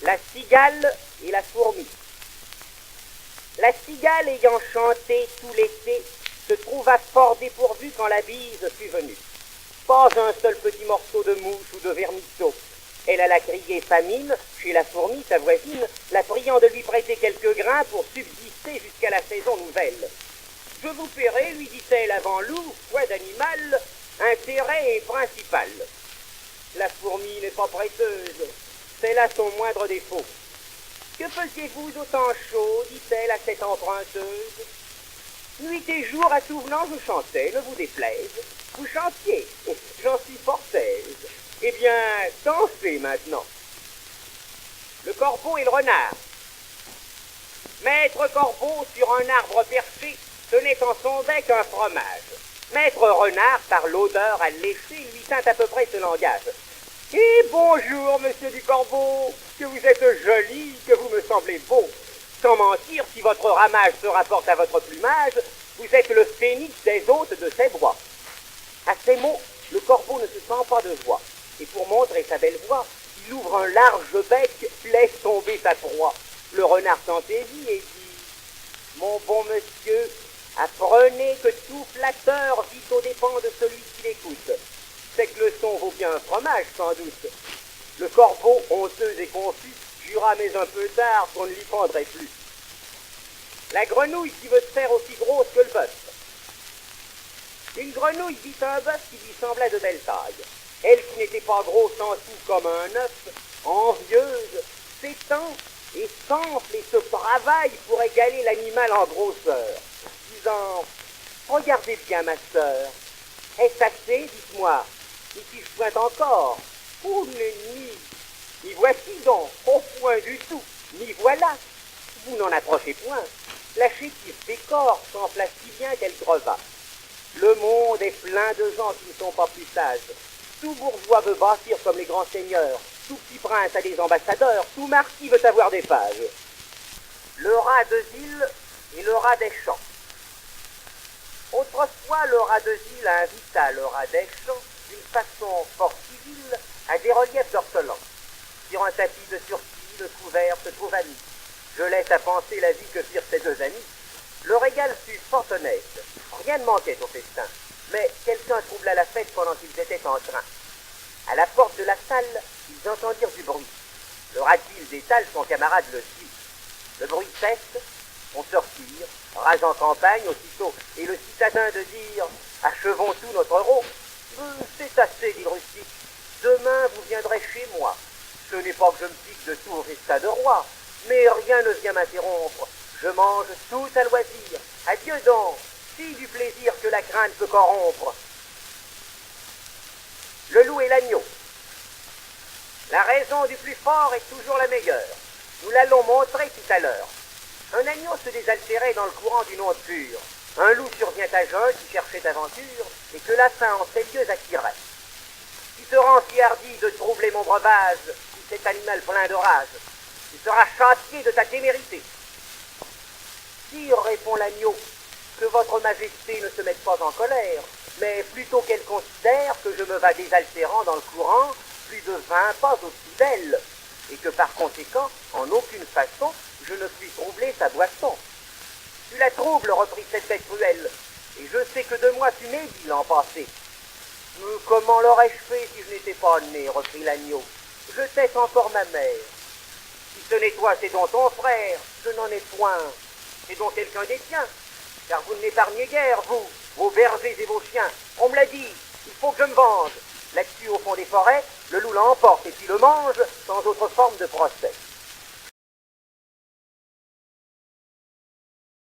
La cigale et la fourmi. La cigale, ayant chanté tout l'été, se trouva fort dépourvue quand la bise fut venue. Pas un seul petit morceau de mouche ou de vermisseau. Elle alla crier famine chez la fourmi, sa voisine, la priant de lui prêter quelques grains pour subsister jusqu'à la saison nouvelle. « Je vous paierai, lui dit-elle avant loup, foi d'animal, intérêt et principal. » La fourmi n'est pas prêteuse, c'est là son moindre défaut. « Que faisiez-vous au temps chaud, dit-elle à cette emprunteuse. Nuit et jour à tout venant je chantais, ne vous déplaise. Vous chantiez, j'en suis fort aise. Eh bien, dansez maintenant. » Le corbeau et le renard. Maître corbeau sur un arbre perché tenait en son bec un fromage. Maître renard, par l'odeur alléchée, lui tint à peu près ce langage. « Et bonjour, monsieur du corbeau, que vous êtes joli, que vous me semblez beau. Sans mentir, si votre ramage se rapporte à votre plumage, vous êtes le phénix des hôtes de ces bois. » À ces mots, le corbeau ne se sent pas de joie, et pour montrer sa belle voix, il ouvre un large bec, laisse tomber sa proie. Le renard s'en saisit et dit « Mon bon monsieur, apprenez que tout flatteur vit aux dépens de celui qui l'écoute. Cette leçon vaut bien un fromage, sans doute. » Le corbeau, honteux et confus, jura mais un peu tard qu'on ne l'y prendrait plus. La grenouille qui veut se faire aussi grosse que le bœuf. Une grenouille vit un bœuf qui lui semblait de belle taille. Elle qui n'était pas grosse en tout comme un œuf, envieuse, s'étend et s'enfle et se travaille pour égaler l'animal en grosseur, disant « Regardez bien ma sœur, est-ce assez, dites-moi, n'y suis-je point encore? Oh, nenni, m'y voici donc, au point du tout, m'y voilà. Vous n'en approchez point, la chétive pécore s'enfla si bien qu'elle creva. Le monde est plein de gens qui ne sont pas plus sages. Tout bourgeois veut bâtir comme les grands seigneurs, tout petit prince a des ambassadeurs, tout marquis veut avoir des pages. Le rat de ville et le rat des champs. Autrefois, le rat de ville invita le rat des champs d'une façon fort civile à des reliefs d'ortolans. Sur un tapis de sursis, le couvert se trouve ami. Je laisse à penser la vie que firent ces deux amis. Le régal fut fort honnête. Rien ne manquait au festin. Mais quelqu'un troubla la fête pendant qu'ils étaient en train. À la porte de la salle, ils entendirent du bruit. Le rat-de-ville détale, son camarade le suit. Le bruit cesse, on sortir, rage en campagne aussitôt, et le citadin de dire « Achevons tout notre rôt. C'est assez, dit le rustique. Demain, vous viendrez chez moi. Ce n'est pas que je me pique de tout au festin de roi, mais rien ne vient m'interrompre. Je mange tout à loisir. Adieu donc, si du plaisir que la crainte peut corrompre. » Le loup et l'agneau. La raison du plus fort est toujours la meilleure. Nous l'allons montrer tout à l'heure. Un agneau se désaltérait dans le courant d'une onde pure. Un loup survient à jeun qui cherchait aventure et que la faim en ces lieux attirait. Tu seras si hardi de troubler mon breuvage, si cet animal plein de rage. Tu seras châtié de ta témérité. Sire, répond l'agneau, que votre majesté ne se mette pas en colère, mais plutôt qu'elle considère que je me vas désaltérant dans le courant plus de 20 pas au-dessus d'elle, et que par conséquent, en aucune façon, je ne puis troubler sa boisson. Tu la troubles, reprit cette bête cruelle, et je sais que de moi tu m'es dit l'an passé. Comment l'aurais-je fait si je n'étais pas né, reprit l'agneau. Je teste encore ma mère. Si ce n'est toi, c'est donc ton frère, je n'en ai point. C'est donc quelqu'un des tiens, car vous ne m'épargnez guère, vous, vos bergers et vos chiens. On me l'a dit, il faut que je me venge. Là-dessus, au fond des forêts, le loup l'emporte et puis le mange sans autre forme de procès.